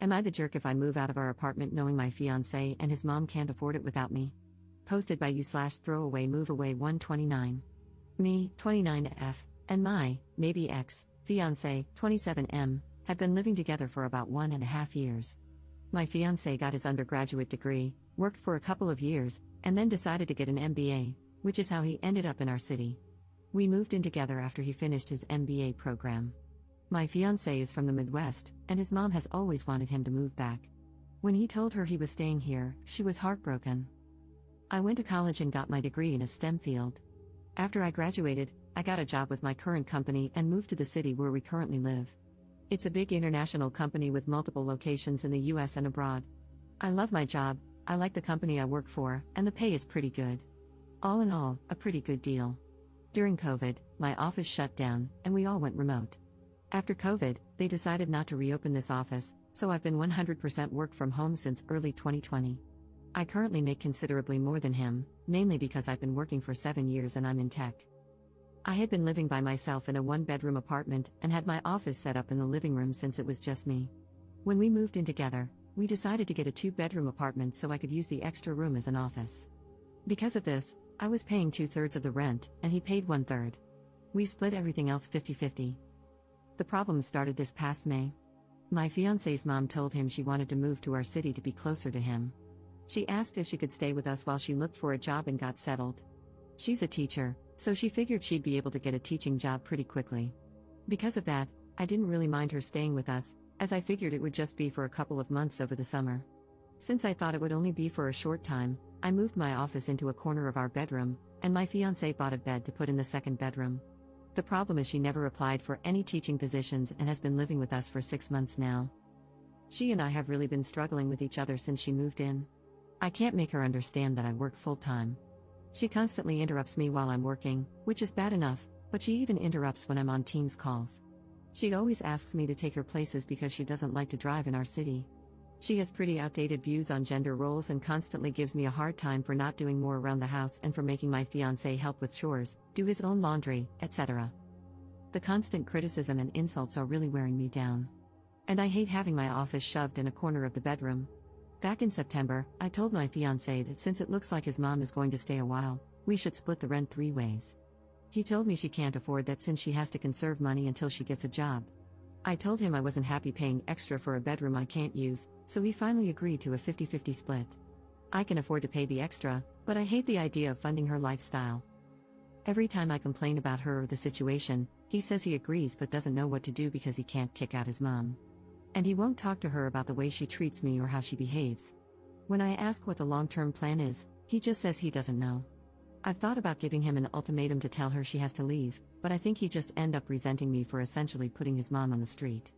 Am I the jerk if I move out of our apartment knowing my fiancé and his mom can't afford it without me? Posted by you/throwaway move away 129. Me, 29F, and my, maybe ex, fiancé, 27M, have been living together for about 1.5 years. My fiancé got his undergraduate degree, worked for a couple of years, and then decided to get an MBA, which is how he ended up in our city. We moved in together after he finished his MBA program. My fiancé is from the Midwest, and his mom has always wanted him to move back. When he told her he was staying here, she was heartbroken. I went to college and got my degree in a STEM field. After I graduated, I got a job with my current company and moved to the city where we currently live. It's a big international company with multiple locations in the US and abroad. I love my job, I like the company I work for, and the pay is pretty good. All in all, a pretty good deal. During COVID, my office shut down, and we all went remote. After COVID, they decided not to reopen this office, so I've been 100% work from home since early 2020. I currently make considerably more than him, mainly because I've been working for 7 years and I'm in tech. I had been living by myself in a 1-bedroom apartment and had my office set up in the living room since it was just me. When we moved in together, we decided to get a 2-bedroom apartment so I could use the extra room as an office. Because of this, I was paying 2/3 of the rent, and he paid 1/3. We split everything else 50-50. The problem started this past May. My fiancé's mom told him she wanted to move to our city to be closer to him. She asked if she could stay with us while she looked for a job and got settled. She's a teacher, so she figured she'd be able to get a teaching job pretty quickly. Because of that, I didn't really mind her staying with us, as I figured it would just be for a couple of months over the summer. Since I thought it would only be for a short time, I moved my office into a corner of our bedroom, and my fiancé bought a bed to put in the second bedroom. The problem is she never applied for any teaching positions and has been living with us for 6 months now. She and I have really been struggling with each other since she moved in. I can't make her understand that I work full-time. She constantly interrupts me while I'm working, which is bad enough, but she even interrupts when I'm on Teams calls. She always asks me to take her places because she doesn't like to drive in our city. She has pretty outdated views on gender roles and constantly gives me a hard time for not doing more around the house and for making my fiancé help with chores, do his own laundry, etc. The constant criticism and insults are really wearing me down. And I hate having my office shoved in a corner of the bedroom. Back in September, I told my fiancé that since it looks like his mom is going to stay a while, we should split the rent 3 ways. He told me she can't afford that since she has to conserve money until she gets a job. I told him I wasn't happy paying extra for a bedroom I can't use, so he finally agreed to a 50-50 split. I can afford to pay the extra, but I hate the idea of funding her lifestyle. Every time I complain about her or the situation, he says he agrees but doesn't know what to do because he can't kick out his mom. And he won't talk to her about the way she treats me or how she behaves. When I ask what the long-term plan is, he just says he doesn't know. I've thought about giving him an ultimatum to tell her she has to leave, but I think he'd just end up resenting me for essentially putting his mom on the street.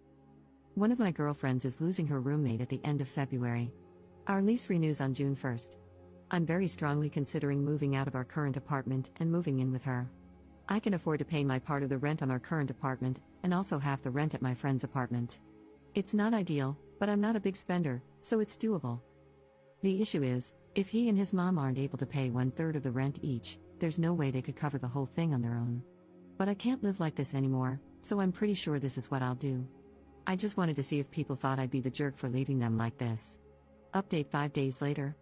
One of my girlfriends is losing her roommate at the end of February. Our lease renews on June 1st. I'm very strongly considering moving out of our current apartment and moving in with her. I can afford to pay my part of the rent on our current apartment, and also half the rent at my friend's apartment. It's not ideal, but I'm not a big spender, so it's doable. The issue is, if he and his mom aren't able to pay 1/3 of the rent each, there's no way they could cover the whole thing on their own. But I can't live like this anymore, so I'm pretty sure this is what I'll do. I just wanted to see if people thought I'd be the jerk for leaving them like this. Update 5 days later.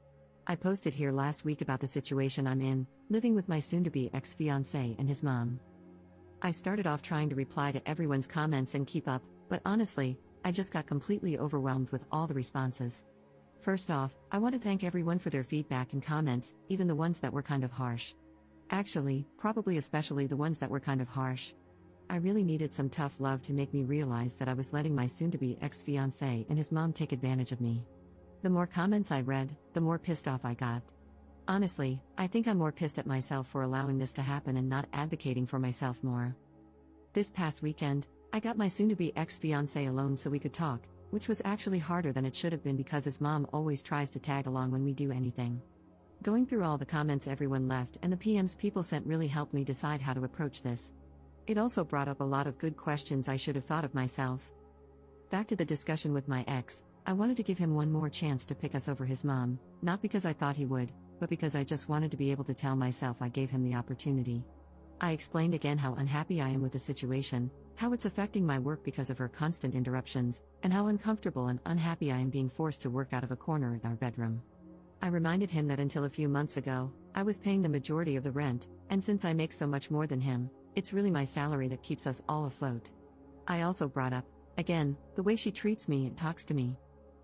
I posted here last week about the situation I'm in, living with my soon-to-be ex-fiancé and his mom. I started off trying to reply to everyone's comments and keep up, but honestly, I just got completely overwhelmed with all the responses. First off, I want to thank everyone for their feedback and comments, even the ones that were kind of harsh. Actually, probably especially the ones that were kind of harsh. I really needed some tough love to make me realize that I was letting my soon-to-be ex-fiancé and his mom take advantage of me. The more comments I read, the more pissed off I got. Honestly, I think I'm more pissed at myself for allowing this to happen and not advocating for myself more. This past weekend, I got my soon-to-be ex-fiancé alone so we could talk, which was actually harder than it should have been because his mom always tries to tag along when we do anything. Going through all the comments everyone left and the PMs people sent really helped me decide how to approach this. It also brought up a lot of good questions I should have thought of myself. Back to the discussion with my ex, I wanted to give him one more chance to pick us over his mom, not because I thought he would, but because I just wanted to be able to tell myself I gave him the opportunity. I explained again how unhappy I am with the situation, how it's affecting my work because of her constant interruptions, and how uncomfortable and unhappy I am being forced to work out of a corner in our bedroom. I reminded him that until a few months ago, I was paying the majority of the rent, and since I make so much more than him, it's really my salary that keeps us all afloat. I also brought up, again, the way she treats me and talks to me.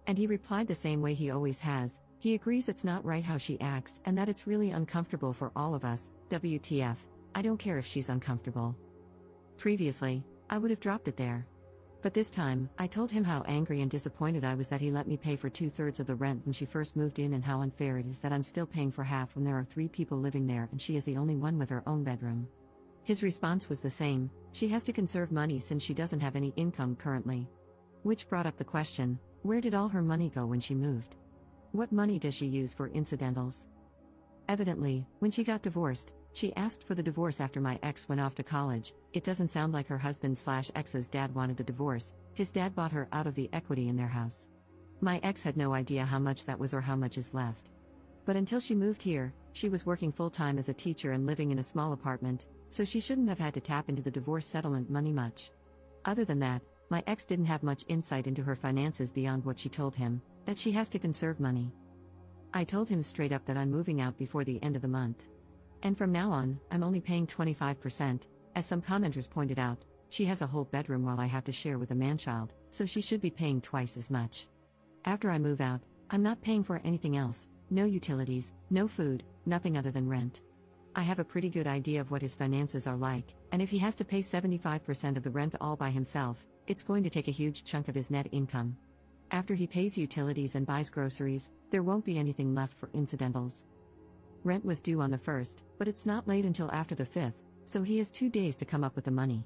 And he replied the same way he always has. He agrees it's not right how she acts and that it's really uncomfortable for all of us. WTF, I don't care if she's uncomfortable. Previously, I would have dropped it there. But this time, I told him how angry and disappointed I was that he let me pay for 2/3 of the rent when she first moved in and how unfair it is that I'm still paying for half when there are 3 people living there and she is the only one with her own bedroom. His response was the same: she has to conserve money since she doesn't have any income currently. Which brought up the question, where did all her money go when she moved? What money does she use for incidentals? Evidently, when she got divorced, she asked for the divorce after my ex went off to college. It doesn't sound like her husband/ex's dad wanted the divorce. His dad bought her out of the equity in their house. My ex had no idea how much that was or how much is left. But until she moved here, she was working full-time as a teacher and living in a small apartment, so she shouldn't have had to tap into the divorce settlement money much. Other than that, my ex didn't have much insight into her finances beyond what she told him, that she has to conserve money. I told him straight up that I'm moving out before the end of the month. And from now on, I'm only paying 25%. As some commenters pointed out, she has a whole bedroom while I have to share with a man-child, so she should be paying twice as much. After I move out, I'm not paying for anything else, no utilities, no food, nothing other than rent. I have a pretty good idea of what his finances are like, and if he has to pay 75% of the rent all by himself, it's going to take a huge chunk of his net income. After he pays utilities and buys groceries, there won't be anything left for incidentals. Rent was due on the 1st, but it's not late until after the 5th, so he has 2 days to come up with the money.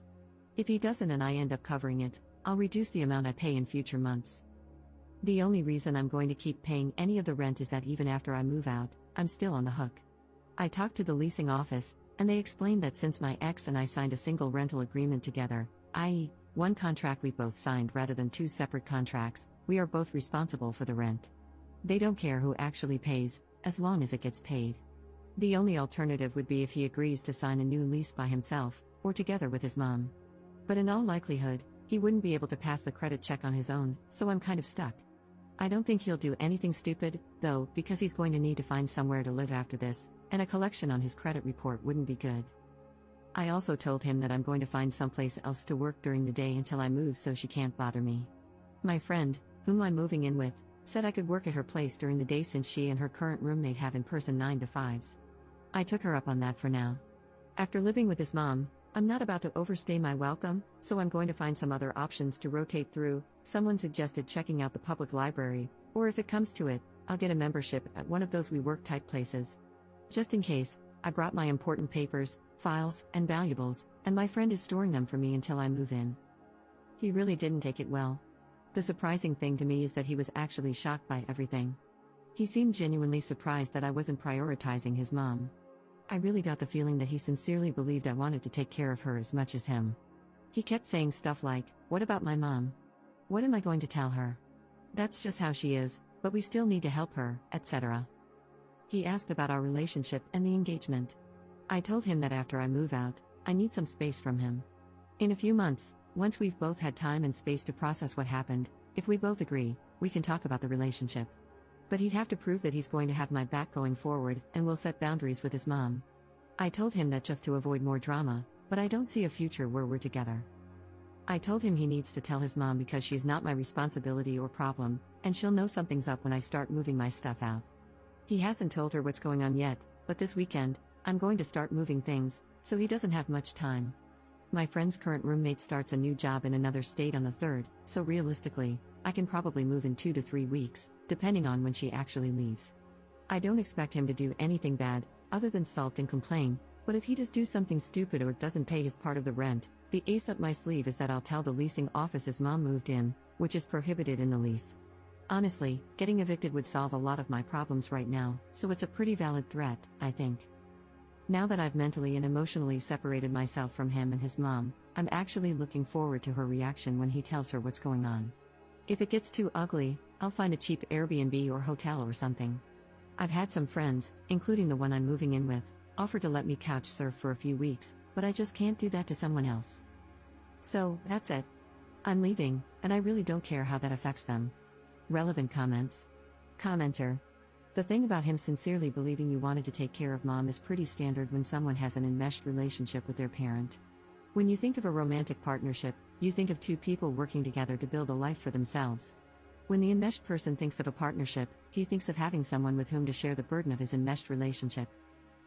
If he doesn't and I end up covering it, I'll reduce the amount I pay in future months. The only reason I'm going to keep paying any of the rent is that even after I move out, I'm still on the hook. I talked to the leasing office, and they explained that since my ex and I signed a single rental agreement together, i.e., one contract we both signed rather than 2 separate contracts, we are both responsible for the rent. They don't care who actually pays, as long as it gets paid. The only alternative would be if he agrees to sign a new lease by himself, or together with his mom. But in all likelihood, he wouldn't be able to pass the credit check on his own, so I'm kind of stuck. I don't think he'll do anything stupid, though, because he's going to need to find somewhere to live after this, and a collection on his credit report wouldn't be good. I also told him that I'm going to find someplace else to work during the day until I move so she can't bother me. My friend, whom I'm moving in with, said I could work at her place during the day since she and her current roommate have in-person 9 to 5s. I took her up on that for now. After living with his mom, I'm not about to overstay my welcome, so I'm going to find some other options to rotate through. Someone suggested checking out the public library, or if it comes to it, I'll get a membership at one of those WeWork type places. Just in case, I brought my important papers, files, and valuables, and my friend is storing them for me until I move in. He really didn't take it well. The surprising thing to me is that he was actually shocked by everything. He seemed genuinely surprised that I wasn't prioritizing his mom. I really got the feeling that he sincerely believed I wanted to take care of her as much as him. He kept saying stuff like, "What about my mom? What am I going to tell her? That's just how she is, but we still need to help her," etc. He asked about our relationship and the engagement. I told him that after I move out, I need some space from him. In a few months, once we've both had time and space to process what happened, if we both agree, we can talk about the relationship. But he'd have to prove that he's going to have my back going forward and will set boundaries with his mom. I told him that just to avoid more drama, but I don't see a future where we're together. I told him he needs to tell his mom because she's not my responsibility or problem, and she'll know something's up when I start moving my stuff out. He hasn't told her what's going on yet, but this weekend, I'm going to start moving things, so he doesn't have much time. My friend's current roommate starts a new job in another state on the 3rd, so realistically, I can probably move in 2 to 3 weeks, depending on when she actually leaves. I don't expect him to do anything bad, other than sulk and complain, but if he does do something stupid or doesn't pay his part of the rent, the ace up my sleeve is that I'll tell the leasing office his mom moved in, which is prohibited in the lease. Honestly, getting evicted would solve a lot of my problems right now, so it's a pretty valid threat, I think. Now that I've mentally and emotionally separated myself from him and his mom, I'm actually looking forward to her reaction when he tells her what's going on. If it gets too ugly, I'll find a cheap Airbnb or hotel or something. I've had some friends, including the one I'm moving in with, offer to let me couch surf for a few weeks, but I just can't do that to someone else. So, that's it. I'm leaving, and I really don't care how that affects them. Relevant comments. Commenter. The thing about him sincerely believing you wanted to take care of mom is pretty standard when someone has an enmeshed relationship with their parent. When you think of a romantic partnership, you think of two people working together to build a life for themselves. When the enmeshed person thinks of a partnership, he thinks of having someone with whom to share the burden of his enmeshed relationship.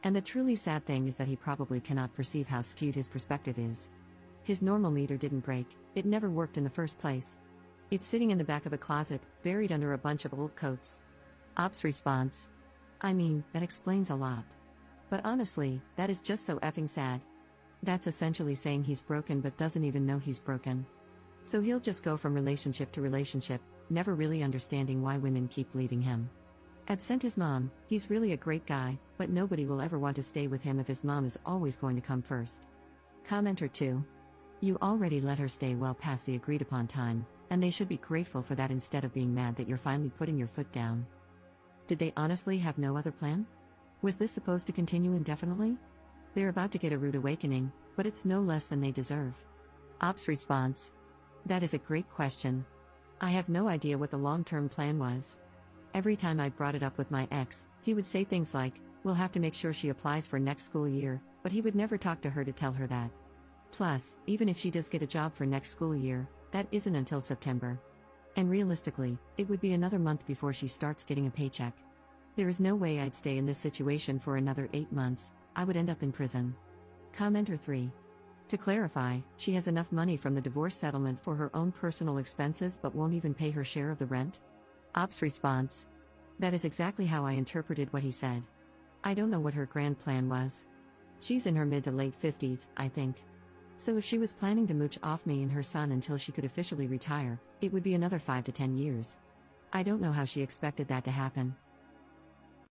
And the truly sad thing is that he probably cannot perceive how skewed his perspective is. His normal meter didn't break, it never worked in the first place. It's sitting in the back of a closet, buried under a bunch of old coats. Ops response. I mean, that explains a lot. But honestly, that is just so effing sad. That's essentially saying he's broken but doesn't even know he's broken. So he'll just go from relationship to relationship, never really understanding why women keep leaving him. Absent his mom, he's really a great guy, but nobody will ever want to stay with him if his mom is always going to come first. Commenter 2. You already let her stay well past the agreed upon time, and they should be grateful for that instead of being mad that you're finally putting your foot down. Did they honestly have no other plan? Was this supposed to continue indefinitely? They're about to get a rude awakening, but it's no less than they deserve. Ops response. That is a great question. I have no idea what the long-term plan was. Every time I brought it up with my ex, he would say things like, we'll have to make sure she applies for next school year, but he would never talk to her to tell her that. Plus, even if she does get a job for next school year, that isn't until September. And realistically, it would be another month before she starts getting a paycheck. There is no way I'd stay in this situation for another 8 months, I would end up in prison. Commenter 3. To clarify, she has enough money from the divorce settlement for her own personal expenses but won't even pay her share of the rent? Ops response. That is exactly how I interpreted what he said. I don't know what her grand plan was. She's in her mid to late 50s, I think. So if she was planning to mooch off me and her son until she could officially retire, it would be another 5 to 10 years. I don't know how she expected that to happen.